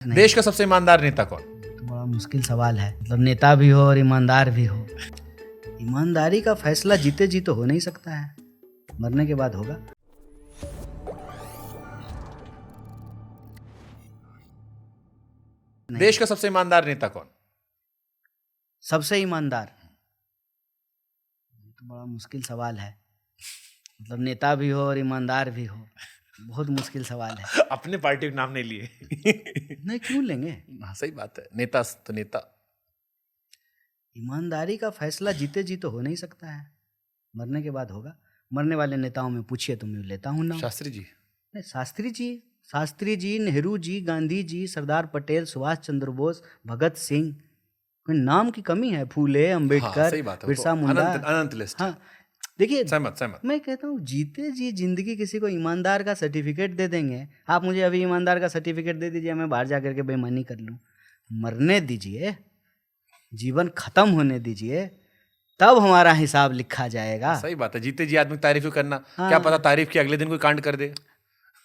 देश का सबसे ईमानदार नेता कौन? तो बड़ा मुश्किल सवाल है। मतलब नेता भी हो और ईमानदार भी हो। ईमानदारी का फैसला जीते जी तो हो नहीं सकता है, मरने के बाद होगा। देश का सबसे ईमानदार नेता कौन? सबसे ईमानदार, तो बड़ा मुश्किल सवाल है। मतलब नेता भी हो और ईमानदार भी हो, बहुत मुश्किल सवाल है। अपने पार्टी के नाम नहीं लिए। नहीं, क्यों लेंगे? हाँ, सही बात है। नेता तो नेता। ईमानदारी का फैसला जीते जी तो हो नहीं सकता है, मरने के बाद होगा। मरने वाले नेताओं में पूछिए तो मैं लेता हूँ ना। शास्त्री जी? नहीं, शास्त्री जी, नेहरू जी, गांधी जी, सरदार पटेल, सुभाष चंद्र बोस, भगत सिंह। कोई नाम की कमी है? फूले, अंबेडकर, सही बात है। बिरसा मुंडा। अनंत लिस्ट। हाँ, देखिए, सहमत। मैं कहता हूँ जीते जी जिंदगी किसी को ईमानदार का सर्टिफिकेट दे देंगे। आप मुझे अभी ईमानदार का सर्टिफिकेट दे दीजिए, मैं बाहर जा करके बेईमानी कर लूँ। मरने दीजिए, जीवन खत्म होने दीजिए, तब हमारा हिसाब लिखा जाएगा। सही बात है। जीते जी आदमी की तारीफ करना। हाँ। क्या पता तारीफ की अगले दिन कोई कांड कर दे।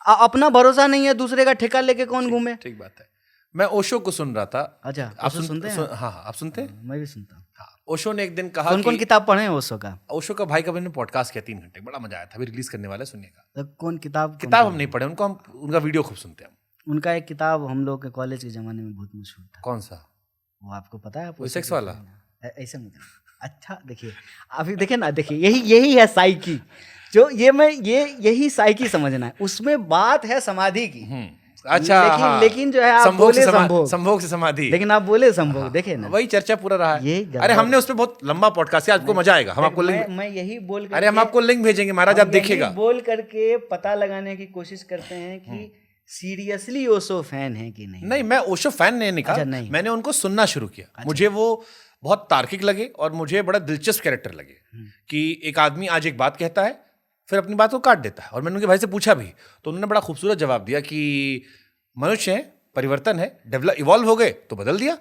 अपना भरोसा नहीं है, दूसरे का ठेका लेके कौन घूमे। ठीक बात है। मैं ओशो को सुन रहा था। अच्छा, आप सुनते हैं? हाँ, आप सुनते हैं? मैं भी सुनता हूँ। हाँ, ओशो ने एक दिन कहा कौन कौन कि किताब पढ़े हैं ओशो का? ओशो का भाई का मैंने पॉडकास्ट किया 3 घंटे, बड़ा मजा आया था। अभी रिलीज करने वाला है, सुनिएगा। तो कौन किताब हम नहीं पढ़े, उनका वीडियो खूब सुनते हैं हम। उनका एक किताब हम लोग के कॉलेज के जमाने में बहुत मशहूर था। कौन सा? वो आपको पता है? वो सेक्स वाला? ऐसे मतलब। अच्छा, देखिए अभी देखिए ना, देखिए यही है साइकी। जो यही साइकी समझना है। उसमें बात है समाधि की। अच्छा, लेकिन जो है आप बोले संभोग से समाधि, लेकिन आप बोले संभोग। देखिए ना, वही चर्चा पूरा रहा है। ये अरे हमने उस पर बहुत लंबा पॉडकास्ट किया, आपको मजा आएगा। हम आपको लिंक, मैं यही बोल अरे हम आपको लिंक भेजेंगे महाराज, आप देखिएगा। बोल करके पता लगाने की कोशिश करते हैं कि सीरियसली ओशो फैन है कि नहीं। नहीं, मैं ओशो फैन नहीं कहा। नहीं, मैंने उनको सुनना शुरू किया। मुझे वो बहुत तार्किक लगे और मुझे बड़ा दिलचस्प कैरेक्टर लगे कि एक आदमी आज एक बात कहता है, फिर अपनी बात को काट देता है। और मैंने उनके भाई से पूछा भी, तो उन्होंने बड़ा खूबसूरत जवाब दिया कि मनुष्य है, परिवर्तन है, इवॉल्व हो गए तो बदल दिया।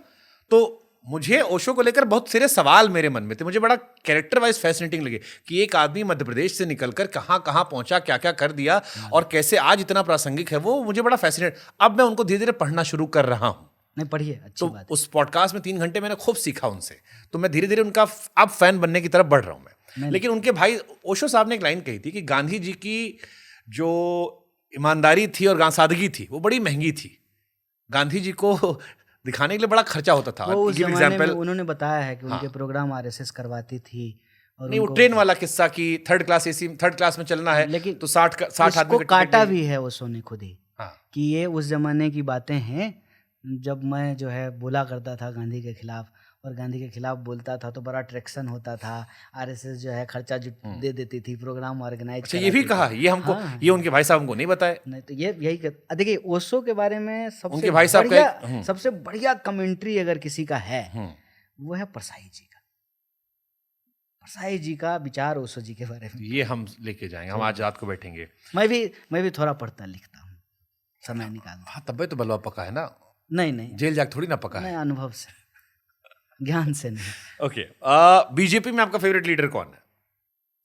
तो मुझे ओशो को लेकर बहुत सारे सवाल मेरे मन में थे। मुझे बड़ा कैरेक्टर वाइज फैसिनेटिंग लगे कि एक आदमी मध्य प्रदेश से निकलकर कहाँ कहाँ पहुंचा, क्या क्या कर दिया और कैसे आज इतना प्रासंगिक है। वो मुझे बड़ा फैसिनेट। अब मैं उनको धीरे धीरे पढ़ना शुरू कर रहा हूँ। नहीं, पढ़िए, अच्छी बात है। उस पॉडकास्ट में 3 घंटे मैंने खूब सीखा उनसे, तो मैं धीरे धीरे उनका अब फैन बनने की तरफ बढ़ रहा हूँ मैं। लेकिन उनके भाई ओशो साहब ने एक लाइन कही थी कि गांधी जी की जो ईमानदारी थी और सादगी थी वो बड़ी महंगी थी। गांधी जी को दिखाने के लिए बड़ा खर्चा होता था। वो उस जमाने में उन्होंने बताया है कि उनके प्रोग्राम आरएसएस करवाती थी। और नहीं, वो ट्रेन वाला किस्सा कि थर्ड क्लास में चलना है, लेकिन तो 60 आदमी को काटा भी है ओशो ने खुद ही। कि ये उस जमाने की बातें हैं जब मैं जो है बोला करता था गांधी के खिलाफ, और गांधी के खिलाफ बोलता था तो बड़ा ट्रैक्शन होता था। आरएसएस जो है खर्चा दे देती थी, प्रोग्राम ऑर्गेनाइज। अच्छा, ये भी कहा ये हमको? ये उनके भाई साहब हमको नहीं बताए। नहीं, तो यही देखिए ओशो के बारे में उनके भाई साहब सबसे बढ़िया कमेंट्री अगर किसी का है वो है परसाई जी का। परसाई जी का विचार ओशो जी के बारे में ये हम लेके जाएंगे। हम आज रात को बैठेंगे। मैं भी थोड़ा पढ़ता लिखता हूँ, समय निकाल। हाँ, तब तो बलवा पका है ना। नहीं, जेल जाके थोड़ी ना पका है। अनुभव से, ज्ञान से नहीं। ओके, बीजेपी में आपका फेवरेट लीडर कौन है?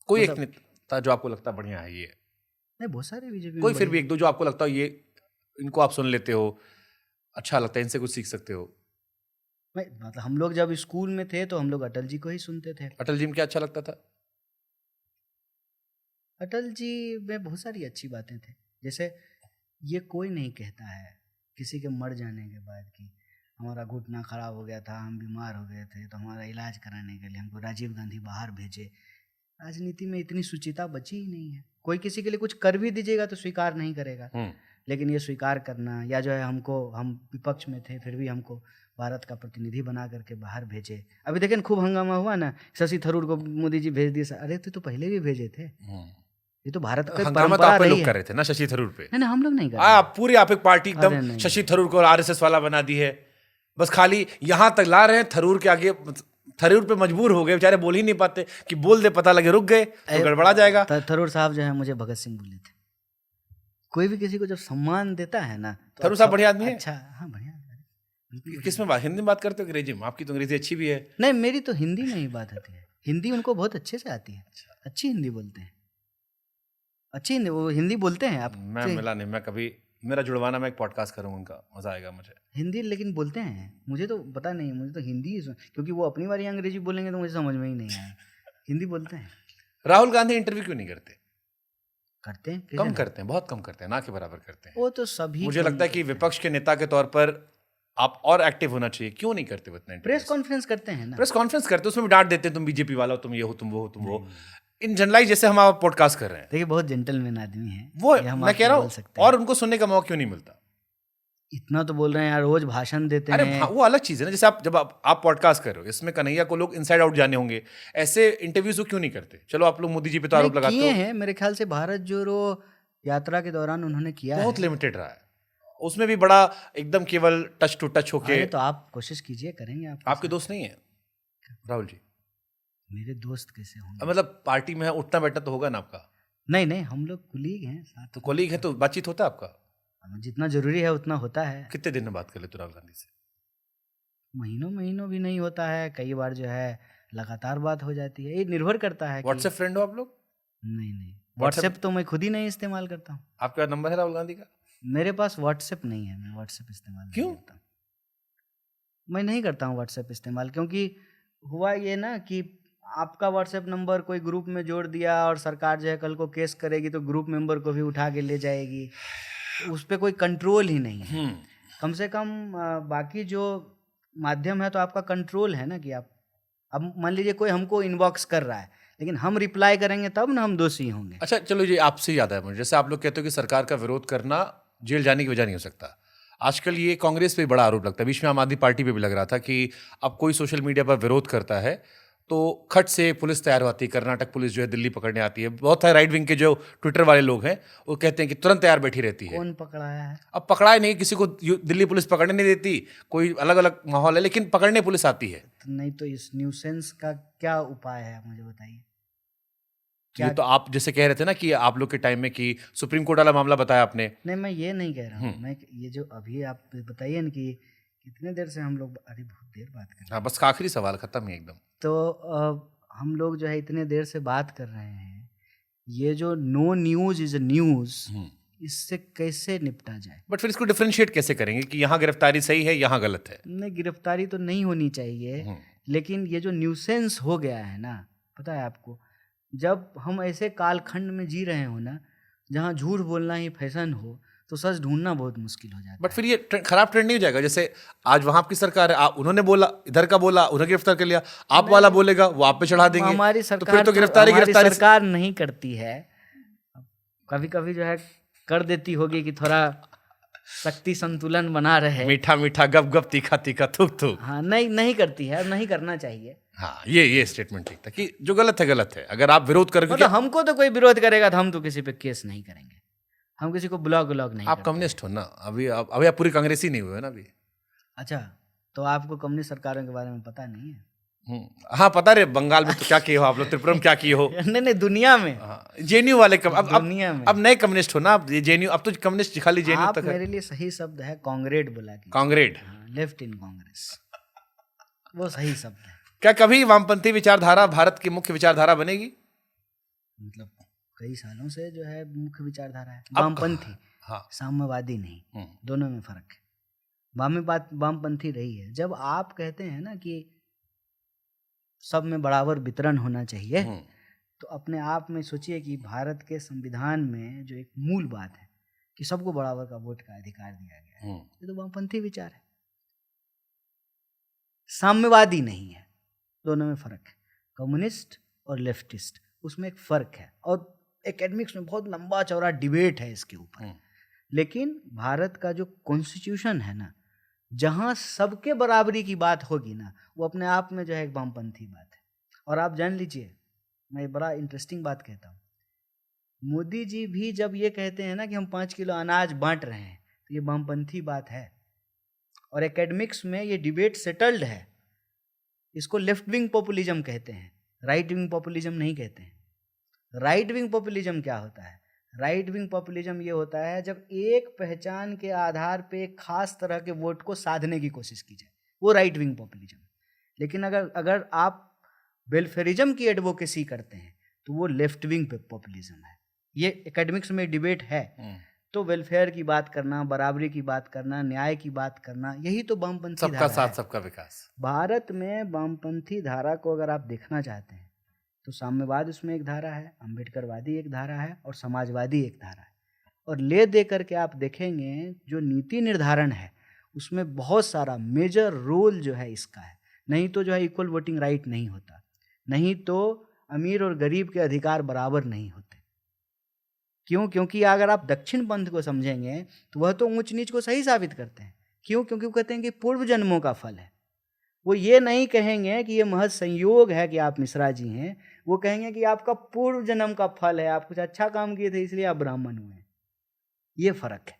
कोई एक नेता जो आपको लगता बढ़िया है? ये नहीं, बहुत सारे बीजेपी कोई, फिर भी 1-2 जो आपको लगता हो ये इनको आप सुन लेते हो, अच्छा लगता है, इनसे कुछ सीख सकते हो। मतलब हम लोग जब स्कूल में थे तो हम लोग अटल जी को ही सुनते थे। अटल जी में क्या अच्छा लगता था? अटल जी में बहुत सारी अच्छी बातें थी। जैसे ये कोई नहीं कहता है किसी के मर जाने के बाद कि हमारा घुटना खराब हो गया था, हम बीमार हो गए थे, तो हमारा इलाज कराने के लिए हमको राजीव गांधी बाहर भेजे। राजनीति में इतनी सुचिता बची ही नहीं है। कोई किसी के लिए कुछ कर भी दीजिएगा तो स्वीकार नहीं करेगा। लेकिन ये स्वीकार करना, या जो है हम विपक्ष में थे फिर भी हमको भारत का प्रतिनिधि बना करके बाहर भेजे। अभी देखें खूब हंगामा हुआ ना, शशि थरूर को मोदी जी भेज दिए। अरे तो पहले भी भेजे थे। ये तो भारत का परंपरा रही है। कर रहे थे ना शशि थरूर पे। नहीं, हम लोग नहीं कर रहे। पूरी आप एक पार्टी एकदम शशि थरूर को आरएसएस वाला बना दी है। बस खाली यहाँ तक ला रहे हैं, थरूर के आगे थरूर पे मजबूर हो गए बेचारे, बोल ही नहीं पाते कि बोल दे पता लगे रुक गए तो गड़बड़ा जाएगा। थरूर साहब जो है मुझे भगत सिंह बोले थे। कोई भी किसी को जब सम्मान देता है ना तो थरूर साहब बढ़िया आदमी है। अच्छा, हाँ, बढ़िया। किस में बात, हिंदी में बात करते हो अंग्रेजी में? आपकी तो अंग्रेजी अच्छी भी है। नहीं, मेरी तो हिंदी में ही बात आती है। हिंदी उनको बहुत अच्छे से आती है। अच्छी हिंदी बोलते हैं, अच्छी हिंदी वो हिंदी बोलते हैं। आप मैं मिला नहीं, मैं कभी मेरा जुड़वाना, मैं एक पॉडकास्ट करूँगा उनका, मजा आएगा मुझे। हिंदी लेकिन बोलते हैं, मुझे तो पता नहीं, मुझे तो हिंदी ही क्योंकि वो अपनी बारी अंग्रेजी बोलेंगे तो मुझे समझ में ही नहीं आया। हिंदी बोलते हैं। राहुल गांधी इंटरव्यू क्यों नहीं करते? करते हैं, कम करते हैं, बहुत कम करते हैं, ना के बराबर करते हैं। वो तो सभी मुझे लगता है कि विपक्ष के नेता के तौर पर आप और एक्टिव होना चाहिए। क्यों नहीं करते उतना? प्रेस कॉन्फ्रेंस करते हैं ना, प्रेस कॉन्फ्रेंस करते हैं, उसमें भी डांट देते हैं, तुम बीजेपी वाला हो, तुम ये हो, तुम वो हो, तुम वो। इन जनरलाइज जैसे हम आप पॉडकास्ट कर रहे हैं, देखिए बहुत जेंटलमैन आदमी है वो मैं कह रहा हूँ, और उनको सुनने का मौका क्यों नहीं मिलता? इतना तो बोल रहे हैं यार, रोज भाषण देते अरे हैं। वो अलग चीज है ना, जैसे जब आप पॉडकास्ट कर रहे हो, इसमें कन्हैया को लोग इनसाइड आउट जाने होंगे, ऐसे इंटरव्यूज क्यों नहीं करते? चलो आप लोग मोदी जी पे तो आरोप लगाते हो, हैं मेरे ख्याल से भारत जोड़ो यात्रा के दौरान उन्होंने किया है, बहुत लिमिटेड रहा है, उसमें भी बड़ा एकदम केवल टच टू टच होके। तो आप कोशिश कीजिए, करेंगे आप। आपके दोस्त नहीं है राहुल जी? मेरे दोस्त कैसे होंगे? मतलब पार्टी में है, उठना बैठना तो होगा ना आपका? नहीं, हम लोग कुलीग हैं साथ। तो कोलीग है तो बातचीत होता है आपका? जितना जरूरी है उतना होता है। कितने दिन में बात कर लेते हो राहुल गांधी से? महीनों भी नहीं होता है, कई बार जो है लगातार बात हो जाती है, ये निर्भर करता है। व्हाट्सएप फ्रेंड हो आप लोग? नहीं, व्हाट्सएप तो मैं खुद ही नहीं इस्तेमाल करता हूँ। आपका नंबर है राहुल गांधी का? मेरे पास व्हाट्सएप नहीं है, मैं व्हाट्सएप इस्तेमाल क्यों? नहीं करता हूँ। मैं नहीं करता हूँ व्हाट्सएप इस्तेमाल, क्योंकि हुआ ये ना कि आपका व्हाट्सएप नंबर कोई ग्रुप में जोड़ दिया और सरकार जो है कल को केस करेगी तो ग्रुप मेंबर को भी उठा के ले जाएगी, उस पर कोई कंट्रोल ही नहीं है। कम से कम बाकी जो माध्यम है तो आपका कंट्रोल है ना, कि आप अब मान लीजिए कोई हमको इनबॉक्स कर रहा है, लेकिन हम रिप्लाई करेंगे तब ना हम दोषी होंगे। अच्छा चलो, ये आपसे याद है मुझे, जैसे आप लोग कहते हो कि सरकार का विरोध करना जेल जाने की वजह नहीं हो सकता, आजकल ये कांग्रेस पे बड़ा आरोप लगता है, बीच में आम आदमी पार्टी पे भी लग रहा था कि अब कोई सोशल मीडिया पर विरोध करता है तो खट से पुलिस तैयार होती है, कर्नाटक पुलिस जो है दिल्ली पकड़ने आती है, बहुत सारे राइट विंग के जो ट्विटर वाले लोग हैं वो कहते हैं कि तुरंत तैयार बैठी रहती है। कौन पकड़ाया है? अब पकड़ाए नहीं, किसी को दिल्ली पुलिस पकड़ने नहीं देती, कोई अलग अलग माहौल है, लेकिन पकड़ने पुलिस आती है। नहीं तो इस न्यूसेंस का क्या उपाय है, मुझे बताइए। ये तो आप जैसे कह रहे थे ना कि आप लोग के टाइम में कि सुप्रीम कोर्ट वाला मामला बताया आपने। नहीं, मैं ये नहीं कह रहा हूँ, मैं ये जो अभी आप बताइए ना कि कितने देर से हम लोग, अरे बहुत देर बात कर रहे हैं। हाँ बस आखिरी सवाल, खत्म ही एकदम। तो हम लोग जो है इतने देर से बात कर रहे हैं, ये जो नो न्यूज इज न्यूज, इससे कैसे निपटा जाए? बट फिर इसको डिफरेंशिएट कैसे करेंगे कि यहाँ गिरफ्तारी सही है, यहाँ गलत है? नहीं, गिरफ्तारी तो नहीं होनी चाहिए, लेकिन ये जो न्यूसेंस हो गया है ना, पता है आपको, जब हम ऐसे कालखंड में जी रहे हो ना, जहाँ झूठ बोलना ही फैशन हो, तो सच ढूंढना बहुत मुश्किल हो जाता है। बट फिर ये खराब ट्रेंड नहीं हो जाएगा? जैसे आज वहां आपकी सरकार है, उन्होंने बोला, इधर का बोला, उन्हें गिरफ्तार कर लिया, आप वाला बोलेगा वो आप पे चढ़ा देंगे, हमारी सरकार तो फिर तो गिरफ्तारी सरकार नहीं करती है, कभी कभी जो है कर देती होगी कि थोड़ा शक्ति संतुलन बना रहे, मीठा मीठा गप गप तीखा तीखा थूक थूक। हाँ, नहीं करती है, नहीं करना चाहिए। हाँ, ये स्टेटमेंट ठीक था कि जो गलत है गलत है, अगर आप विरोध करोगे, मतलब हमको तो कोई विरोध करेगा तो हम तो किसी पे केस नहीं करेंगे, हम किसी को ब्लॉग नहीं। आप कम्युनिस्ट हो ना, अभी आप पूरी कांग्रेसी नहीं हुए ना अभी। अच्छा, तो आपको कम्युनिस्ट सरकारों के बारे में पता नहीं है? हाँ पता रे, बंगाल में तो क्या किए हो आप लोग, त्रिपुरा में क्या किए हो? नहीं, दुनिया में। जेएनयू वाले दुनिया में अब नए कम्युनिस्ट हो ना आप, जेएनयू, अब तो कम्युनिस्ट खाली जेएनयू तक है। मेरे लिए सही शब्द है कांग्रेड बोला कि कांग्रेड, लेफ्ट इन कांग्रेस, वो सही शब्द है। क्या कभी वामपंथी विचारधारा भारत की मुख्य विचारधारा बनेगी? मतलब कई सालों से जो है मुख्य विचारधारा है वामपंथी, साम्यवादी नहीं, दोनों में फर्क है। वामपंथी रही है। जब आप कहते हैं ना कि सब में बराबर वितरण होना चाहिए, तो अपने आप में सोचिए कि भारत के संविधान में जो एक मूल बात है कि सबको बराबर का वोट का अधिकार दिया गया है, ये तो वामपंथी विचार है, साम्यवादी नहीं है। दोनों में फर्क है, कम्युनिस्ट और लेफ्टिस्ट, उसमें एक फर्क है, और एकेडमिक्स में बहुत लंबा चौड़ा डिबेट है इसके ऊपर। लेकिन भारत का जो कॉन्स्टिट्यूशन है ना, जहाँ सबके बराबरी की बात होगी ना, वो अपने आप में जो है एक वामपंथी बात है। और आप जान लीजिए, मैं बड़ा इंटरेस्टिंग बात कहता हूँ, मोदी जी भी जब ये कहते हैं ना कि हम 5 किलो अनाज बांट रहे हैं, तो ये वामपंथी बात है। और एकेडमिक्स में ये डिबेट सेटल्ड है, इसको लेफ्ट विंग पॉपुलिज्म कहते हैं, राइट विंग पॉपुलिज्म नहीं कहते हैं। राइट विंग पॉपुलिज्म क्या होता है? राइट विंग पॉपुलिज्म ये होता है जब एक पहचान के आधार पे एक खास तरह के वोट को साधने की कोशिश की जाए, वो राइट विंग पॉपुलिज्म। लेकिन अगर आप वेलफेयरिज्म की एडवोकेसी करते हैं तो वो लेफ्ट विंग पॉपुलिज्म है। ये एकेडमिक्स में डिबेट है। तो वेलफेयर की बात करना, बराबरी की बात करना, न्याय की बात करना, यही तो वामपंथी सबका धारा साथ है। सबका विकास। भारत में वामपंथी धारा को अगर आप देखना चाहते हैं तो साम्यवाद उसमें एक धारा है, अम्बेडकरवादी एक धारा है और समाजवादी एक धारा है। और ले दे करके आप देखेंगे जो नीति निर्धारण है उसमें बहुत सारा मेजर रोल जो है इसका है। नहीं तो जो है इक्वल वोटिंग राइट नहीं होता, नहीं तो अमीर और गरीब के अधिकार बराबर नहीं होते। क्यों? क्योंकि अगर आप दक्षिण पंथ को समझेंगे तो वह तो ऊंच नीच को सही साबित करते हैं। क्यों? क्योंकि वो कहते हैं कि पूर्व जन्मों का फल है। वो ये नहीं कहेंगे कि ये महज संयोग है कि आप मिश्रा जी हैं, वो कहेंगे कि आपका पूर्व जन्म का फल है, आप कुछ अच्छा काम किए थे इसलिए आप ब्राह्मण हुए। ये फर्क है।